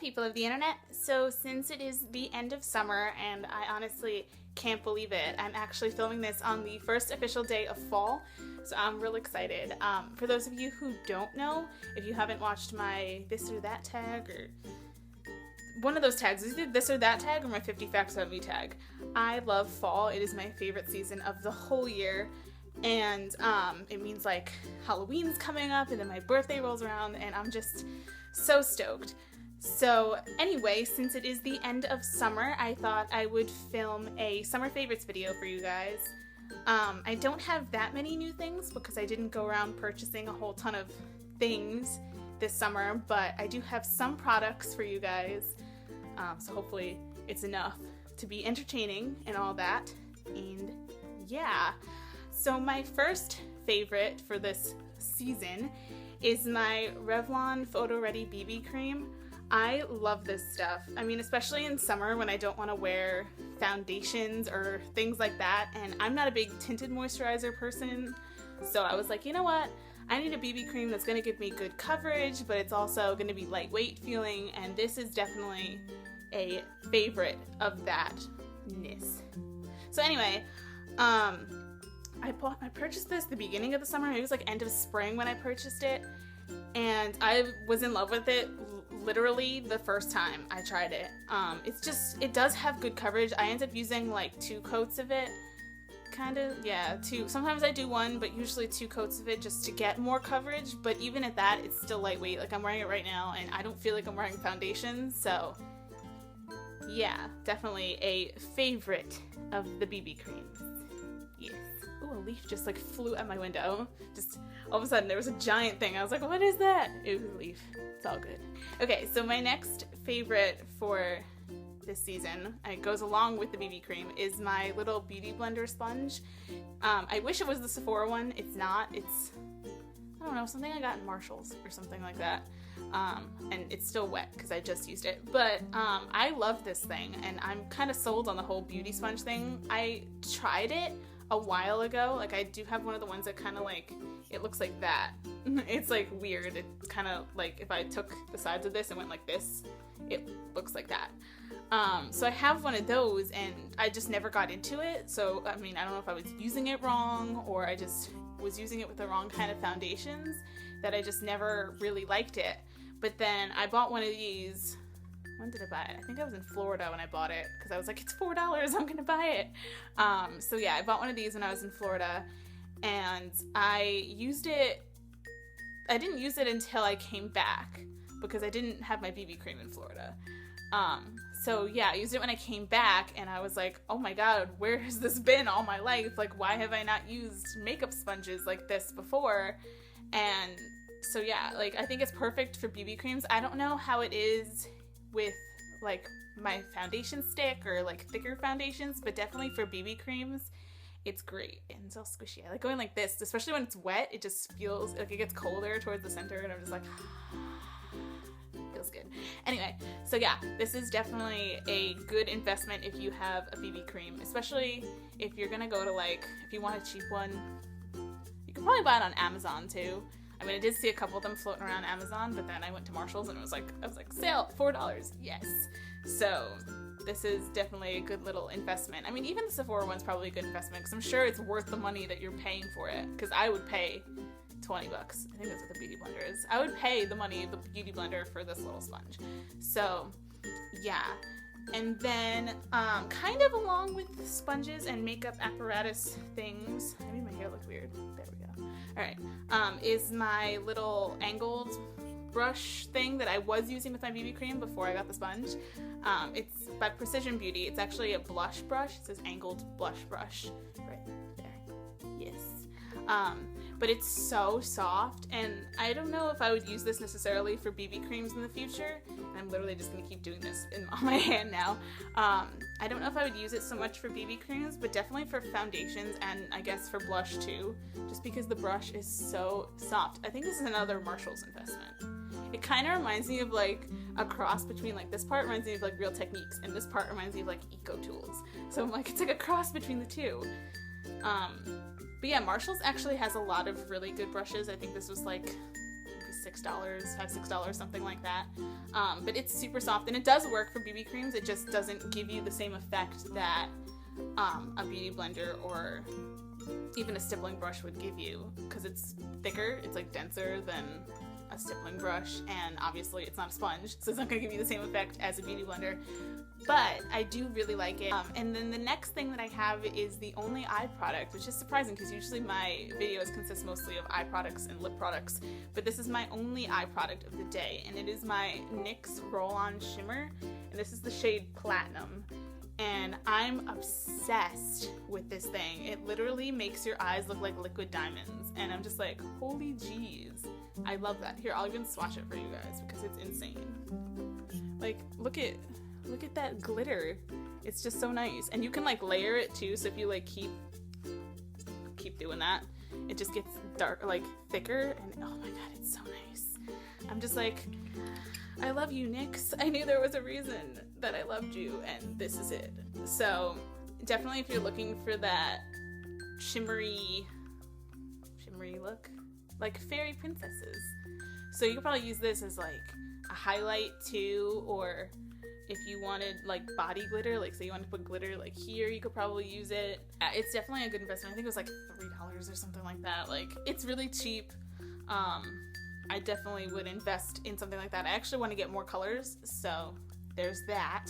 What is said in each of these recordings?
people of the internet. So since it is the end of summer, and I honestly can't believe it, I'm actually filming this on the first official day of fall, so I'm real excited. For those of you who don't know, if you haven't watched my this or that tag, or one of those tags, either this or that tag or my 50 facts about me tag, I love fall. It is my favorite season of the whole year. And it means like Halloween's coming up and then my birthday rolls around and I'm just so stoked. So anyway, since it is the end of summer, I thought I would film a summer favorites video for you guys. I don't have that many new things because I didn't go around purchasing a whole ton of things this summer, but I do have some products for you guys. So hopefully it's enough to be entertaining and all that. And yeah. So my first favorite for this season is my Revlon Photoready BB cream. I love this stuff. I mean, especially in summer when I don't want to wear foundations or things like that, and I'm not a big tinted moisturizer person, so I was like, you know what? I need a BB cream that's going to give me good coverage, but it's also going to be lightweight feeling, and this is definitely a favorite of that-ness. So anyway, I purchased this the beginning of the summer. It was like end of spring when I purchased it, and I was in love with it literally the first time I tried it. It does have good coverage. I end up using like 2 coats of it. Two. Sometimes I do 1, but usually 2 coats of it just to get more coverage, but even at that, it's still lightweight. Like I'm wearing it right now, and I don't feel like I'm wearing foundation, so yeah, definitely a favorite of the BB creams. Yes. Ooh, a leaf just like flew at my window. Just all of a sudden there was a giant thing. I was like, what is that? It was a leaf. It's all good. Okay, so my next favorite for this season, it goes along with the BB cream, is my little beauty blender sponge. I wish it was the Sephora one. It's not. It's, I don't know, something I got in Marshall's or something like that. And it's still wet because I just used it. But I love this thing, and I'm kind of sold on the whole beauty sponge thing. I tried it a while ago. Like I do have one of the ones that kind of like, it looks like that. It's like weird. It's kind of like if I took the sides of this and went like this, it looks like that. So I have one of those and I just never got into it. So, I mean, I don't know if I was using it wrong or I just was using it with the wrong kind of foundations that I just never really liked it. But then I bought one of these. When did I buy it? I think I was in Florida when I bought it because I was like, it's $4, I'm gonna buy it. So yeah, I bought one of these when I was in Florida and I used it. I didn't use it until I came back because I didn't have my BB cream in Florida. So yeah, I used it when I came back and I was like, oh my god, where has this been all my life? Like, why have I not used makeup sponges like this before? And so yeah, like I think it's perfect for BB creams. I don't know how it is with like my foundation stick or like thicker foundations, but definitely for BB creams it's great and it's all squishy. I like going like this, especially when it's wet. It just feels like it gets colder towards the center and I'm just like feels good. Anyway, so yeah, this is definitely a good investment if you have a BB cream, especially if you're gonna go to like, if you want a cheap one, you can probably buy it on Amazon too. I mean, I did see a couple of them floating around Amazon, but then I went to Marshall's and I was like, sale, $4, yes. So this is definitely a good little investment. I mean, even the Sephora one's probably a good investment because I'm sure it's worth the money that you're paying for it. Because I would pay $20. I think that's what the beauty blender is. I would pay the money of the beauty blender for this little sponge. So yeah. And then kind of along with the sponges and makeup apparatus things, I made my hair look weird. There we go. All right, is my little angled brush thing that I was using with my BB cream before I got the sponge. It's by Precision Beauty. It's actually a blush brush. It says angled blush brush right there. Yes. But it's so soft, and I don't know if I would use this necessarily for BB creams in the future. And I'm literally just gonna keep doing this on my hand now. I don't know if I would use it so much for BB creams, but definitely for foundations and I guess for blush too, just because the brush is so soft. I think this is another Marshall's investment. It kind of reminds me of like a cross between like this part reminds me of like Real Techniques and this part reminds me of like Eco Tools. So I'm like, it's like a cross between the two. But yeah, Marshall's actually has a lot of really good brushes. I think this was like maybe $6, something like that. But it's super soft, and it does work for BB creams. It just doesn't give you the same effect that a beauty blender or even a stippling brush would give you, because it's thicker, it's like denser than a stippling brush, and obviously it's not a sponge, so it's not going to give you the same effect as a beauty blender. But I do really like it. And then the next thing that I have is the only eye product, which is surprising because usually my videos consist mostly of eye products and lip products, but this is my only eye product of the day, and it is my NYX Roll-On Shimmer, and this is the shade Platinum. And I'm obsessed with this thing. It literally makes your eyes look like liquid diamonds, and I'm just like, holy jeez, I love that. Here, I'll even swatch it for you guys because it's insane. Like, look at that glitter. It's just so nice. And you can like layer it too, so if you like keep doing that, it just gets dark, like thicker, and oh my god, it's so nice. I'm just like, I love you, NYX. I knew there was a reason that I loved you, and this is it. So definitely if you're looking for that shimmery look, like fairy princesses. So you could probably use this as like a highlight too, or if you wanted like body glitter, like say you want to put glitter like here, you could probably use it. It's definitely a good investment. I think it was like $3 or something like that. Like, it's really cheap. I definitely would invest in something like that. I actually want to get more colors, so there's that.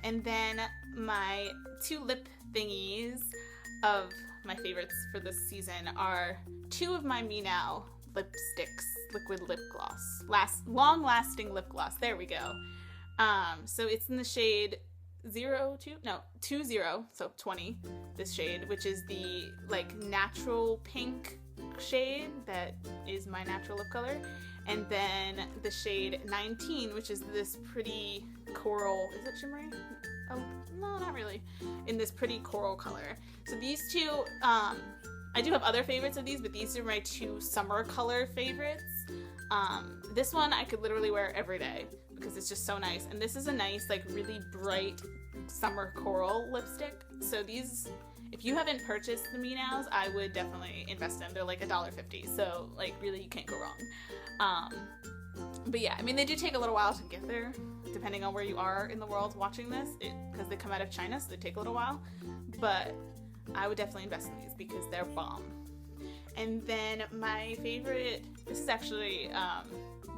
And then my two lip thingies of my favorites for this season are two of my MeNow lipsticks, liquid lip gloss, long-lasting lip gloss. There we go. So it's in the shade 20, so 20, this shade, which is the like natural pink shade that is my natural lip color, and then the shade 19, which is this pretty coral, is it shimmery? Oh, no, not really. In this pretty coral color. So these two, I do have other favorites of these, but these are my two summer color favorites. This one I could literally wear every day because it's just so nice. And this is a nice, like really bright summer coral lipstick. So these, if you haven't purchased the MeNows, I would definitely invest in them. They're like $1.50, so like really you can't go wrong. But yeah, I mean, they do take a little while to get there, depending on where you are in the world watching this, because they come out of China, so they take a little while. But I would definitely invest in these because they're bomb. And then my favorite, this is actually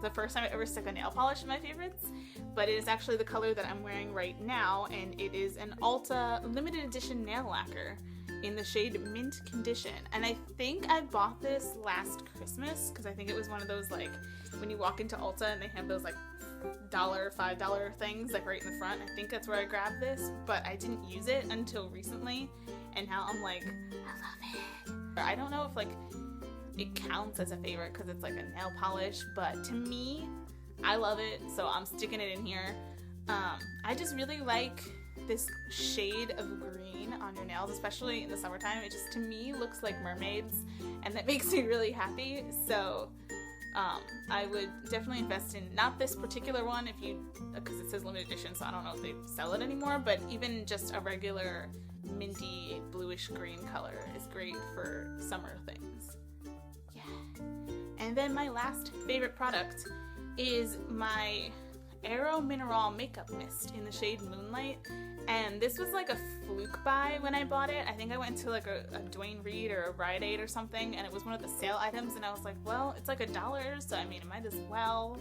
the first time I ever stuck a nail polish in my favorites, but it is actually the color that I'm wearing right now, and it is an Ulta limited edition nail lacquer in the shade Mint Condition. And I think I bought this last Christmas because I think it was one of those, like, when you walk into Ulta and they have those like $5 things like right in the front. I think that's where I grabbed this, but I didn't use it until recently, and now I'm like, I love it. I don't know if like it counts as a favorite because it's like a nail polish, but to me, I love it, so I'm sticking it in here. I just really like this shade of green on your nails, especially in the summertime. It just, to me, looks like mermaids, and that makes me really happy. So I would definitely invest in, not this particular one, if you, because it says limited edition, so I don't know if they sell it anymore, but even just a regular minty bluish green color is great for summer things. Yeah. And then my last favorite product is my Aero Minerale Makeup Mist in the shade Moonlight. And this was like a fluke buy when I bought it. I think I went to like a Dwayne Reed or a Rite Aid or something, and it was one of the sale items, and I was like, well, it's like $1, so I mean, it might as well.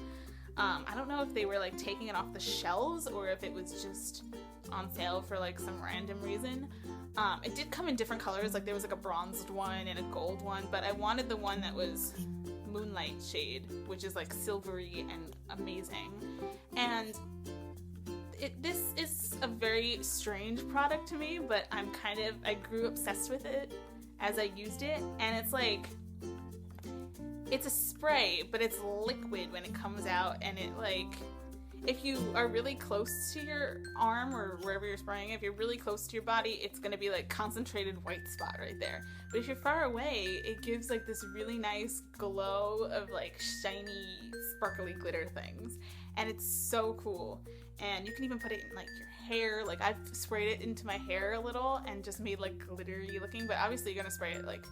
I don't know if they were like taking it off the shelves or if it was just on sale for like some random reason. It did come in different colors, like there was like a bronzed one and a gold one, but I wanted the one that was Moonlight shade, which is like silvery and amazing. And this is a very strange product to me, but I grew obsessed with it as I used it, and it's like, it's a spray, but it's liquid when it comes out, and it like, if you are really close to your arm or wherever you're spraying, if you're really close to your body, it's gonna be like concentrated white spot right there. But if you're far away, it gives like this really nice glow of like shiny, sparkly glitter things. And it's so cool. And you can even put it in like your hair. Like I've sprayed it into my hair a little and just made like glittery looking, but obviously you're gonna spray it like,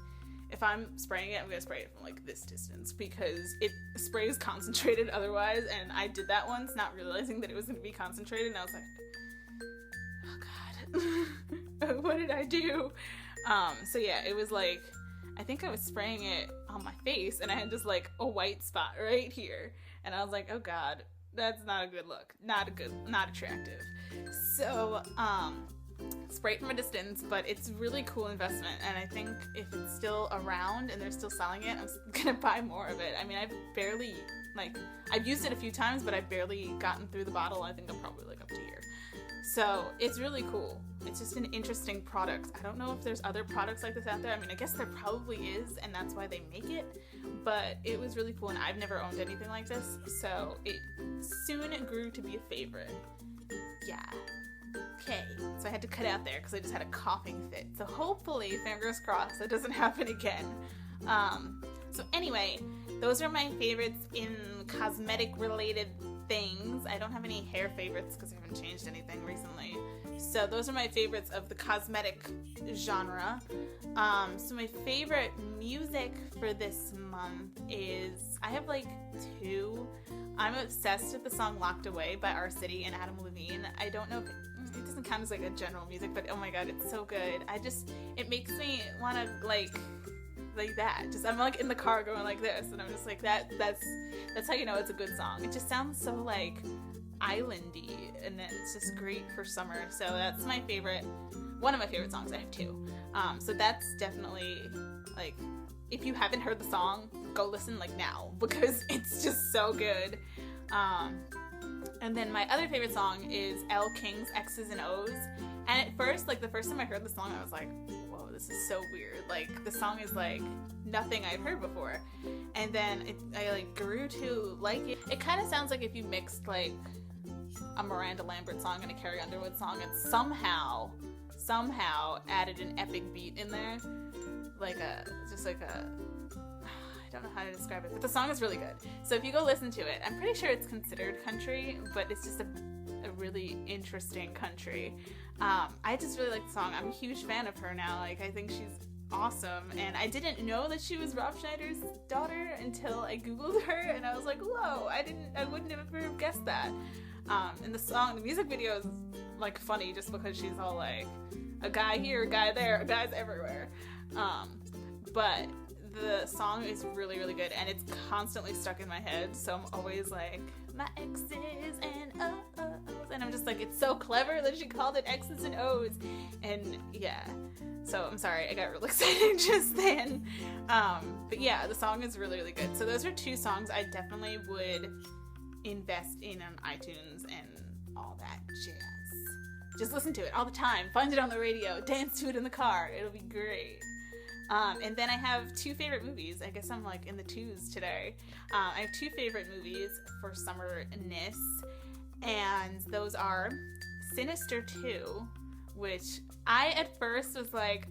if I'm spraying it, I'm gonna spray it from like this distance because it sprays concentrated otherwise, and I did that once not realizing that it was gonna be concentrated, and I was like, oh god, what did I do? So yeah, it was like, I think I was spraying it on my face and I had just like a white spot right here, and I was like, oh god, that's not a good look, not attractive. So spray it from a distance, but it's a really cool investment, and I think if it's still around and they're still selling it, I'm gonna buy more of it. I mean, I've used it a few times, but I've barely gotten through the bottle. I think I'm probably like up to here. So it's really cool. It's just an interesting product. I don't know if there's other products like this out there. I mean, I guess there probably is, and that's why they make it, but it was really cool, and I've never owned anything like this, so it soon grew to be a favorite. Yeah. Okay, so I had to cut out there because I just had a coughing fit. So hopefully, fingers crossed, that doesn't happen again. So anyway, those are my favorites in cosmetic-related things. I don't have any hair favorites because I haven't changed anything recently. So those are my favorites of the cosmetic genre. So my favorite music for this month is, I have like two. I'm obsessed with the song Locked Away by Our City and Adam Levine. I don't know if it doesn't count as like a general music, but oh my god, it's so good. It makes me want to like that. Just, I'm like in the car going like this, and I'm just like, that's how you know it's a good song. It just sounds so like islandy, and it's just great for summer. So that's my favorite, one of my favorite songs. I have two. So that's definitely, like, if you haven't heard the song, go listen like now, because it's just so good. And then my other favorite song is Elle King's X's and O's. And at first, like the first time I heard the song, I was like, whoa, this is so weird. Like, the song is like nothing I've heard before. And then I like grew to like it. It kind of sounds like if you mixed like a Miranda Lambert song and a Carrie Underwood song and somehow added an epic beat in there. I don't know how to describe it, but the song is really good. So if you go listen to it, I'm pretty sure it's considered country, but it's just a really interesting country. I just really like the song. I'm a huge fan of her now. Like, I think she's awesome, and I didn't know that she was Rob Schneider's daughter until I googled her, and I was like, whoa, I wouldn't have ever guessed that. And the music video is like funny just because she's all like, a guy here, a guy there, a guy's everywhere. But the song is really, really good, and it's constantly stuck in my head, so I'm always like, my X's and O's, and I'm just like, it's so clever that she called it X's and O's, and yeah, so I'm sorry, I got real excited just then, but yeah, the song is really, really good. So those are two songs I definitely would invest in on iTunes and all that jazz. Just listen to it all the time, find it on the radio, dance to it in the car, it'll be great. And then I have two favorite movies. I guess I'm like in the twos today. I have two favorite movies for summerness, and those are Sinister 2, which I at first was like,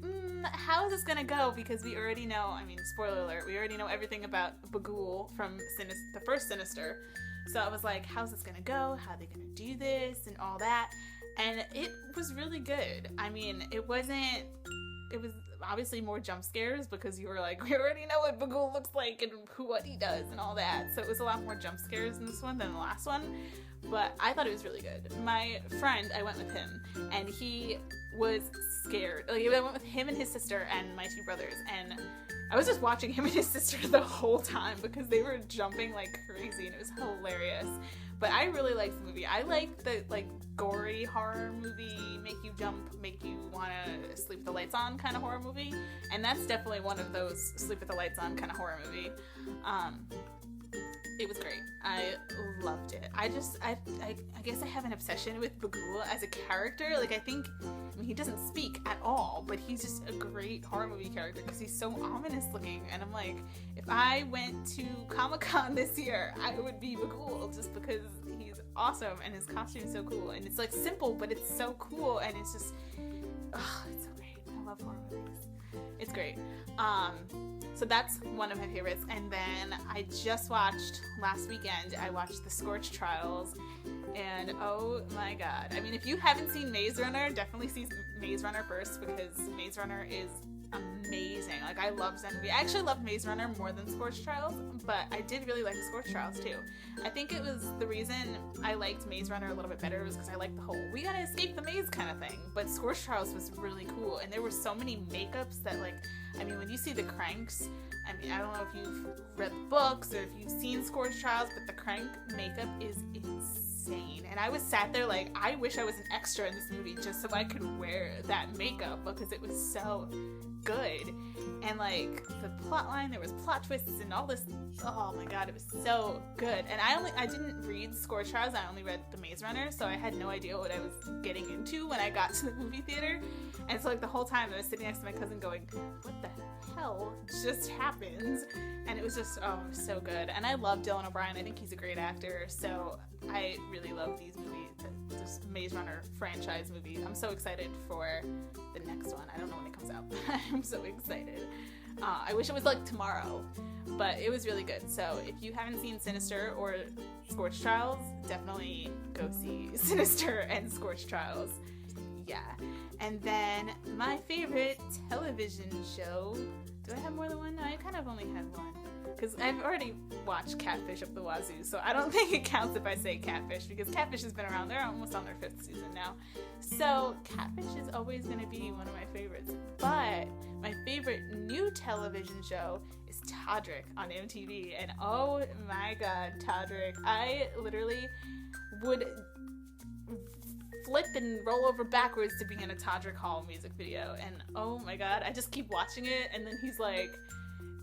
how is this gonna go? Because we already know, I mean, spoiler alert, we already know everything about Bagul from the first Sinister. So I was like, how's this gonna go? How are they gonna do this? And all that. And it was really good. I mean, it was obviously more jump scares because you were like, we already know what Bagul looks like and what he does and all that. So it was a lot more jump scares in this one than the last one. But I thought it was really good. My friend, I went with him, and he was scared. Like, I went with him and his sister and my two brothers, and I was just watching him and his sister the whole time because they were jumping like crazy, and it was hilarious. But I really liked the movie. I like the like gory horror movie, make you jump, make you want to sleep with the lights on kind of horror movie, and that's definitely one of those sleep with the lights on kind of horror movie. It was great. I loved it. I guess I have an obsession with Bagul as a character. Like, I mean, he doesn't speak at all, but he's just a great horror movie character because he's so ominous looking. And I'm like, if I went to Comic-Con this year, I would be Bagul just because he's awesome and his costume is so cool. And it's like simple, but it's so cool, and it's just, it's so great. I love horror movies. It's great. So that's one of my favorites. And then I just watched, last weekend, I watched The Scorch Trials, and oh my god. I mean, if you haven't seen Maze Runner, definitely see Maze Runner first, because Maze Runner is amazing. Like, I love Zen movie. I actually loved Maze Runner more than Scorched Trials, but I did really like Scorched Trials too. I think it was the reason I liked Maze Runner a little bit better was because I liked the whole we gotta escape the maze kind of thing. But Scorched Trials was really cool, and there were so many makeups that, like, I mean, when you see the cranks, I mean, I don't know if you've read the books or if you've seen Scorched Trials, but the crank makeup is insane. And I was sat there like, I wish I was an extra in this movie just so I could wear that makeup because it was so good. And like the plot line, there was plot twists and all this. Oh my god, it was so good. And I didn't read Scorched Trials, I only read The Maze Runner, so I had no idea what I was getting into when I got to the movie theater. And so like the whole time I was sitting next to my cousin going, what the hell just happened? And it was just, oh, so good. And I love Dylan O'Brien. I think he's a great actor. So I really love these movies, this Maze Runner franchise movie. I'm so excited for the next one. I don't know when it comes out, but I'm so excited. I wish it was like tomorrow, but it was really good. So if you haven't seen Sinister or Scorched Trials, definitely go see Sinister and Scorched Trials. Yeah. And then my favorite television show. Do I have more than one? No, I kind of only had one. Because I've already watched Catfish up the wazoo, so I don't think it counts if I say Catfish, because Catfish has been around. They're almost on their 5th season now. So Catfish is always going to be one of my favorites. But my favorite new television show is Todrick on MTV. And oh my god, Todrick. I literally would flip and roll over backwards to be in a Todrick Hall music video. And oh my god, I just keep watching it, and then he's like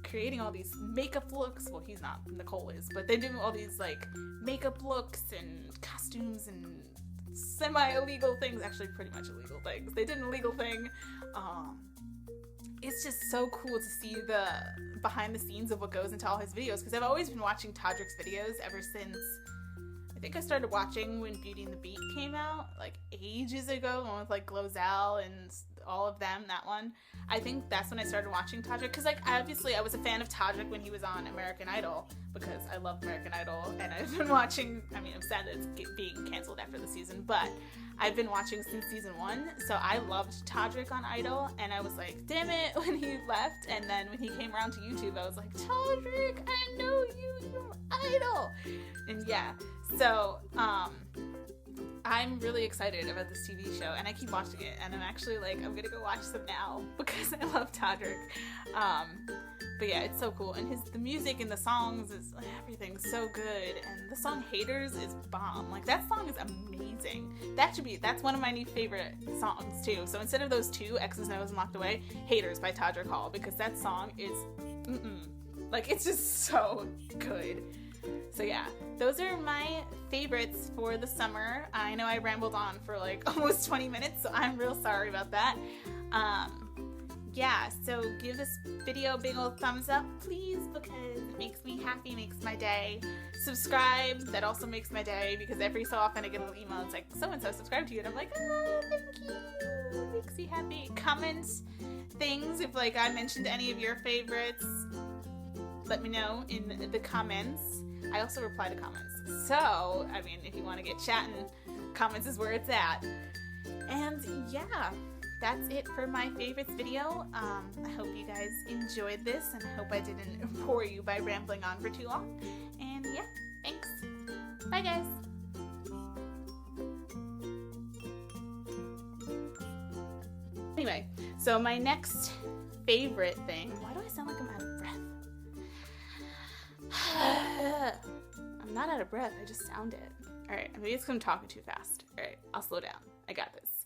creating all these makeup looks. Well, he's not, Nicole is, but they do all these like makeup looks and costumes and semi-illegal things, actually pretty much illegal things. They did an illegal thing. It's just so cool to see the behind the scenes of what goes into all his videos, because I've always been watching Todrick's videos ever since I think I started watching when Beauty and the Beat came out, like ages ago, the one with like Glozell and all of them, that one. I think that's when I started watching Todrick, because like obviously I was a fan of Todrick when he was on American Idol, because I love American Idol, and I've been watching, I mean, I'm sad that it's being canceled after the season, but I've been watching since season 1, so I loved Todrick on Idol, and I was like, damn it, when he left, and then when he came around to YouTube, I was like, Todrick, I know you, you're Idol, and yeah, so, I'm really excited about this TV show, and I keep watching it, and I'm actually like, I'm gonna go watch some now, because I love Todrick. But yeah, it's so cool, and the music and the songs is, everything's so good, and the song Haters is bomb. Like, that song is amazing. That's one of my new favorite songs, too. So instead of those two, X's, No's, and Locked Away, Haters by Todrick Hall, because that song is, like, it's just so good. So yeah, those are my favorites for the summer. I know I rambled on for like almost 20 minutes, so I'm real sorry about that. Yeah, so give this video a big old thumbs up, please, because it makes me happy, makes my day. Subscribe, that also makes my day, because every so often I get a little email, it's like, so-and-so subscribed to you, and I'm like, oh, thank you, it makes me happy. Comment things, if like I mentioned any of your favorites, let me know in the comments. I also reply to comments, so, I mean, if you want to get chatting, comments is where it's at. And yeah, that's it for my favorites video. I hope you guys enjoyed this, and I hope I didn't bore you by rambling on for too long. And yeah, thanks. Bye guys. Anyway, so my next favorite thing, why do I sound like I'm out of breath? I'm not out of breath, I just sounded. Alright, maybe it's because I'm talking too fast. Alright, I'll slow down. I got this.